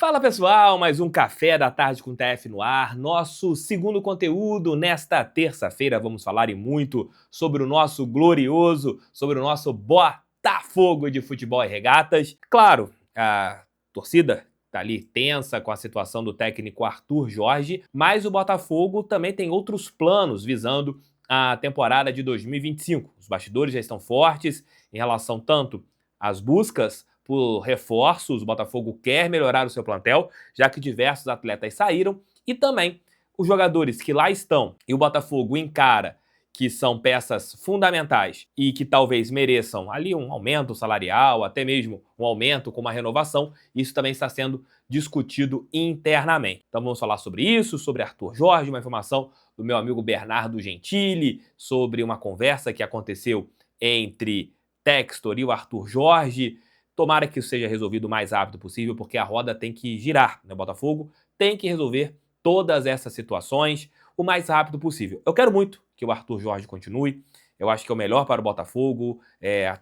Fala pessoal, mais um Café da Tarde com TF no ar, nosso segundo conteúdo. Nesta terça-feira vamos falar e muito sobre o nosso glorioso, sobre o nosso Botafogo de futebol e regatas. Claro, a torcida tá ali tensa com a situação do técnico Arthur Jorge, mas o Botafogo também tem outros planos visando a temporada de 2025. Os bastidores já estão fortes em relação tanto às buscas por reforços. O Botafogo quer melhorar o seu plantel, já que diversos atletas saíram, e também os jogadores que lá estão e o Botafogo encara que são peças fundamentais e que talvez mereçam ali um aumento salarial, até mesmo um aumento com uma renovação. Isso também está sendo discutido internamente. Então vamos falar sobre isso, sobre Arthur Jorge, uma informação do meu amigo Bernardo Gentili, sobre uma conversa que aconteceu entre Textor e o Arthur Jorge. Tomara que isso seja resolvido o mais rápido possível, porque a roda tem que girar, né? O Botafogo tem que resolver todas essas situações o mais rápido possível. Eu quero muito que o Arthur Jorge continue. Eu acho que é o melhor para o Botafogo,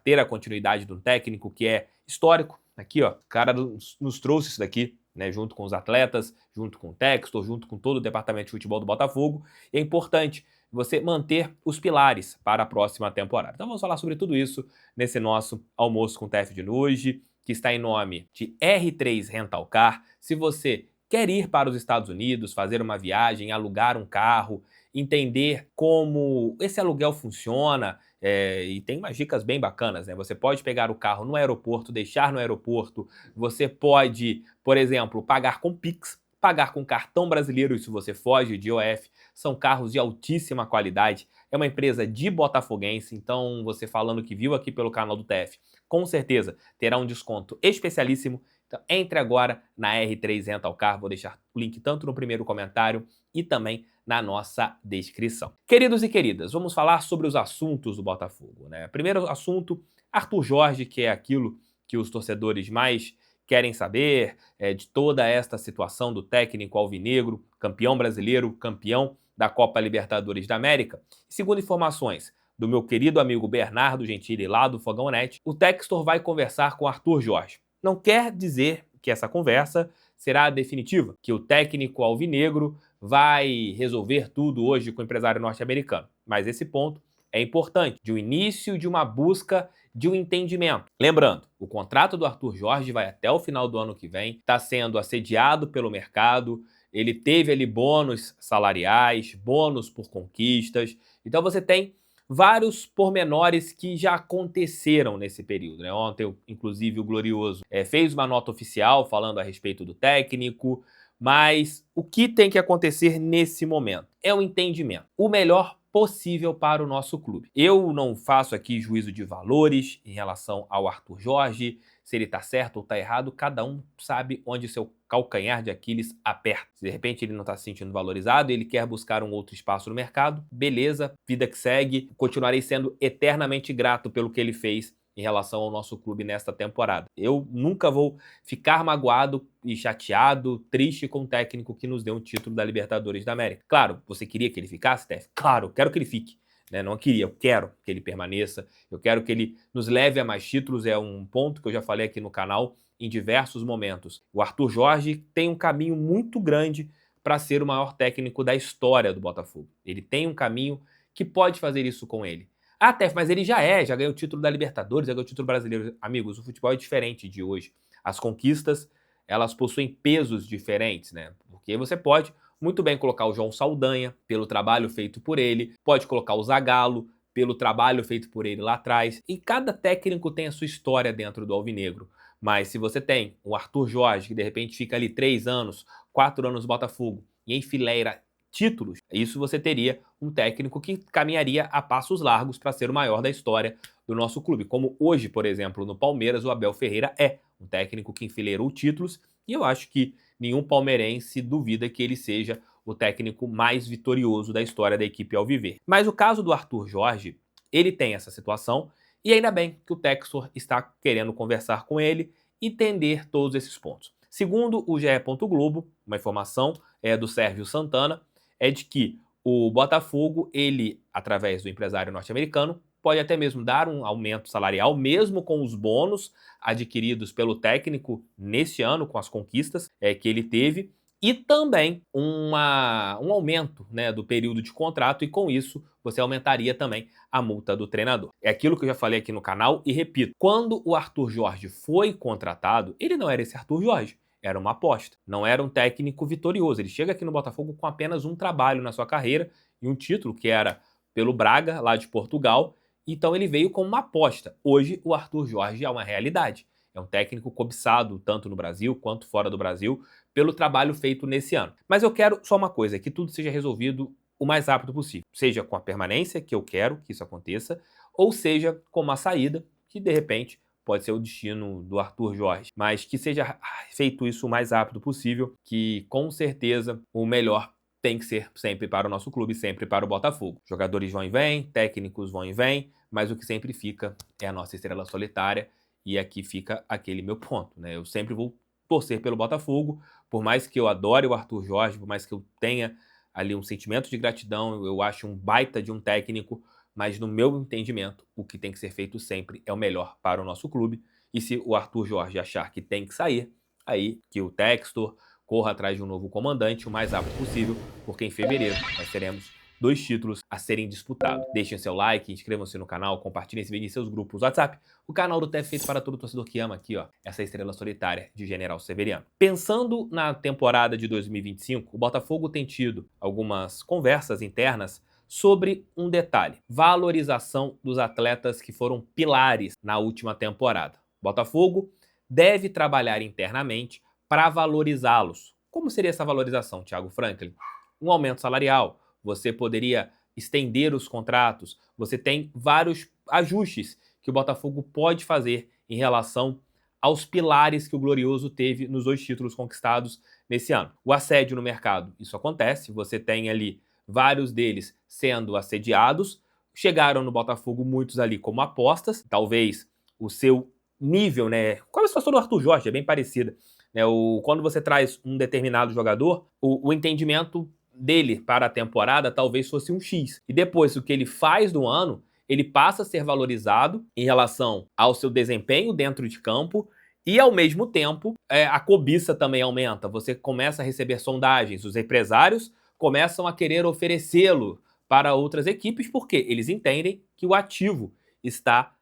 ter a continuidade de um técnico que é histórico. Aqui, ó, o cara nos trouxe isso daqui, né, junto com os atletas, junto com o Textor, junto com todo o departamento de futebol do Botafogo. E é importante você manter os pilares para a próxima temporada. Então vamos falar sobre tudo isso nesse nosso almoço com o TF de hoje, que está em nome de R3 Rental Car. Se você quer ir para os Estados Unidos, fazer uma viagem, alugar um carro, entender como esse aluguel funciona, e tem umas dicas bem bacanas, né? Você pode pegar o carro no aeroporto, deixar no aeroporto, você pode, por exemplo, pagar com Pix, pagar com cartão brasileiro, isso você foge de IOF. São carros de altíssima qualidade, é uma empresa de botafoguense, então você falando que viu aqui pelo canal do TF, com certeza terá um desconto especialíssimo. Então entre agora na R3 Rental Car, vou deixar o link tanto no primeiro comentário e também na nossa descrição. Queridos e queridas, vamos falar sobre os assuntos do Botafogo, né? Primeiro assunto, Arthur Jorge, que é aquilo que os torcedores mais querem saber, de toda esta situação do técnico alvinegro, campeão brasileiro, campeão da Copa Libertadores da América. Segundo informações do meu querido amigo Bernardo Gentili, lá do Fogão Net, o Textor vai conversar com Arthur Jorge. Não quer dizer que essa conversa será definitiva, que o técnico alvinegro vai resolver tudo hoje com o empresário norte-americano. Mas esse ponto é importante, de um início de uma busca de um entendimento. Lembrando, o contrato do Arthur Jorge vai até o final do ano que vem, está sendo assediado pelo mercado, ele teve ali bônus salariais, bônus por conquistas. Então você tem vários pormenores que já aconteceram nesse período, né? Ontem, inclusive, o Glorioso fez uma nota oficial falando a respeito do técnico, mas o que tem que acontecer nesse momento é o entendimento, o melhor possível para o nosso clube. Eu não faço aqui juízo de valores em relação ao Arthur Jorge, se ele tá certo ou tá errado, cada um sabe onde seu calcanhar de Aquiles aperta. Se de repente ele não tá se sentindo valorizado e ele quer buscar um outro espaço no mercado, beleza, vida que segue, continuarei sendo eternamente grato pelo que ele fez em relação ao nosso clube nesta temporada. Eu nunca vou ficar magoado e chateado, triste com o técnico que nos deu um título da Libertadores da América. Claro, você queria que ele ficasse, Tef? Claro, eu quero que ele fique. Né? Não queria, eu quero que ele permaneça, eu quero que ele nos leve a mais títulos, é um ponto que eu já falei aqui no canal em diversos momentos. O Arthur Jorge tem um caminho muito grande para ser o maior técnico da história do Botafogo. Ele tem um caminho que pode fazer isso com ele. Ah, Tef, mas ele já ganhou o título da Libertadores, já ganhou o título brasileiro. Amigos, o futebol é diferente de hoje. As conquistas, elas possuem pesos diferentes, né? Porque você pode muito bem colocar o João Saldanha, pelo trabalho feito por ele, pode colocar o Zagallo, pelo trabalho feito por ele lá atrás. E cada técnico tem a sua história dentro do alvinegro. Mas se você tem o Arthur Jorge, que de repente fica ali 3 anos, 4 anos no Botafogo, e enfileira títulos, isso você teria um técnico que caminharia a passos largos para ser o maior da história do nosso clube. Como hoje, por exemplo, no Palmeiras, o Abel Ferreira é um técnico que enfileirou títulos, e eu acho que nenhum palmeirense duvida que ele seja o técnico mais vitorioso da história da equipe alviverde. Mas o caso do Arthur Jorge, ele tem essa situação, e ainda bem que o Textor está querendo conversar com ele e entender todos esses pontos. Segundo o GE. Globo, uma informação do Sérgio Santana, é de que O Botafogo, ele, através do empresário norte-americano, pode até mesmo dar um aumento salarial, mesmo com os bônus adquiridos pelo técnico neste ano, com as conquistas que ele teve, e também um aumento, né, do período de contrato, e com isso você aumentaria também a multa do treinador. É aquilo que eu já falei aqui no canal e repito, quando o Arthur Jorge foi contratado, ele não era esse Arthur Jorge. Era uma aposta, não era um técnico vitorioso. Ele chega aqui no Botafogo com apenas um trabalho na sua carreira e um título, que era pelo Braga, lá de Portugal. Então ele veio como uma aposta. Hoje o Arthur Jorge é uma realidade. É um técnico cobiçado tanto no Brasil quanto fora do Brasil pelo trabalho feito nesse ano. Mas eu quero só uma coisa, que tudo seja resolvido o mais rápido possível. Seja com a permanência, que eu quero que isso aconteça, ou seja com uma saída, que de repente pode ser o destino do Arthur Jorge, mas que seja feito isso o mais rápido possível, que com certeza o melhor tem que ser sempre para o nosso clube, sempre para o Botafogo. Jogadores vão e vêm, técnicos vão e vêm, mas o que sempre fica é a nossa estrela solitária, e aqui fica aquele meu ponto, né? Eu sempre vou torcer pelo Botafogo, por mais que eu adore o Arthur Jorge, por mais que eu tenha ali um sentimento de gratidão, eu acho um baita de um técnico, mas no meu entendimento, o que tem que ser feito sempre é o melhor para o nosso clube. E se o Arthur Jorge achar que tem que sair, aí que o Textor corra atrás de um novo comandante o mais rápido possível, porque em fevereiro nós teremos 2 títulos a serem disputados. Deixem seu like, inscrevam-se no canal, compartilhem esse vídeo em seus grupos WhatsApp. O canal do TEF feito para todo torcedor que ama aqui, ó, essa estrela solitária de General Severiano. Pensando na temporada de 2025, o Botafogo tem tido algumas conversas internas sobre um detalhe: valorização dos atletas que foram pilares na última temporada. Botafogo deve trabalhar internamente para valorizá-los. Como seria essa valorização, Thiago Franklin? Um aumento salarial, você poderia estender os contratos, você tem vários ajustes que o Botafogo pode fazer em relação aos pilares que o Glorioso teve nos 2 títulos conquistados nesse ano. O assédio no mercado, isso acontece, você tem ali vários deles sendo assediados, chegaram no Botafogo muitos ali como apostas, talvez o seu nível, né, qual é a situação do Arthur Jorge, é bem parecida, né, quando você traz um determinado jogador, o entendimento dele para a temporada talvez fosse um X, e depois o que ele faz no ano, ele passa a ser valorizado em relação ao seu desempenho dentro de campo, e ao mesmo tempo a cobiça também aumenta, você começa a receber sondagens, os empresários começam a querer oferecê-lo para outras equipes, porque eles entendem que o ativo está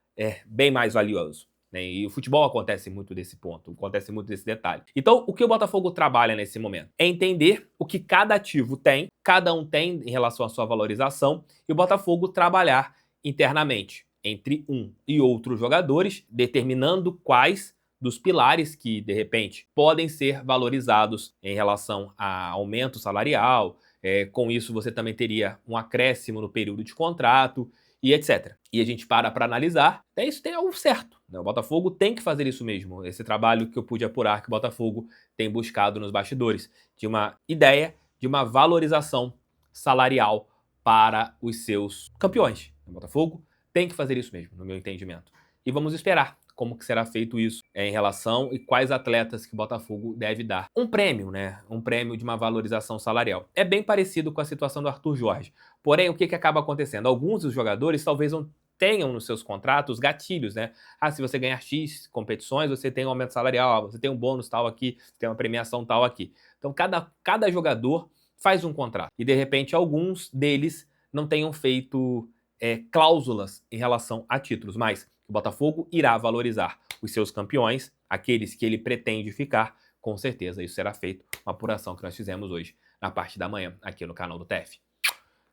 bem mais valioso, né? E o futebol acontece muito desse ponto, acontece muito desse detalhe. Então, o que o Botafogo trabalha nesse momento? É entender o que cada ativo tem, cada um tem em relação à sua valorização, e o Botafogo trabalhar internamente entre um e outros jogadores, determinando quais dos pilares que, de repente, podem ser valorizados em relação a aumento salarial. Com isso, você também teria um acréscimo no período de contrato e etc. E a gente para analisar, isso tem algo certo, né? O Botafogo tem que fazer isso mesmo. Esse trabalho que eu pude apurar que o Botafogo tem buscado nos bastidores, de uma ideia de uma valorização salarial para os seus campeões. O Botafogo tem que fazer isso mesmo, no meu entendimento. E vamos esperar como que será feito isso em relação e quais atletas que o Botafogo deve dar. Um prêmio, né? Um prêmio de uma valorização salarial. É bem parecido com a situação do Arthur Jorge. Porém, o que acaba acontecendo? Alguns dos jogadores talvez não tenham nos seus contratos gatilhos, né? Ah, se você ganhar X competições, você tem um aumento salarial, você tem um bônus tal aqui, tem uma premiação tal aqui. Então, cada jogador faz um contrato. E, de repente, alguns deles não tenham feito cláusulas em relação a títulos, mas o Botafogo irá valorizar os seus campeões, aqueles que ele pretende ficar, com certeza isso será feito, uma apuração que nós fizemos hoje na parte da manhã aqui no canal do TEF.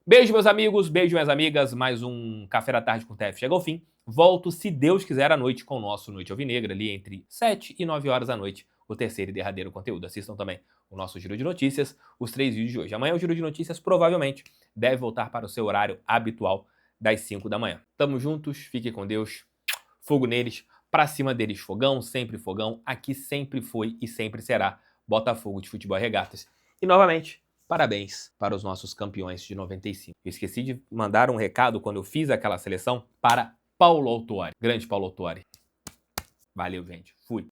Beijo, meus amigos, beijo, minhas amigas, mais um Café da Tarde com o TEF chega ao fim. Volto, se Deus quiser, à noite com o nosso Noite Alvinegra, ali entre 7 e 9 horas da noite, o terceiro e derradeiro conteúdo. Assistam também o nosso Giro de Notícias, os 3 vídeos de hoje. Amanhã o Giro de Notícias provavelmente deve voltar para o seu horário habitual das 5 da manhã. Tamo juntos, fiquem com Deus. Fogo neles, pra cima deles fogão, aqui sempre foi e sempre será Botafogo de Futebol e Regatas. E novamente, parabéns para os nossos campeões de 95. Eu esqueci de mandar um recado quando eu fiz aquela seleção para Paulo Autuori. Grande Paulo Autuori. Valeu, gente. Fui.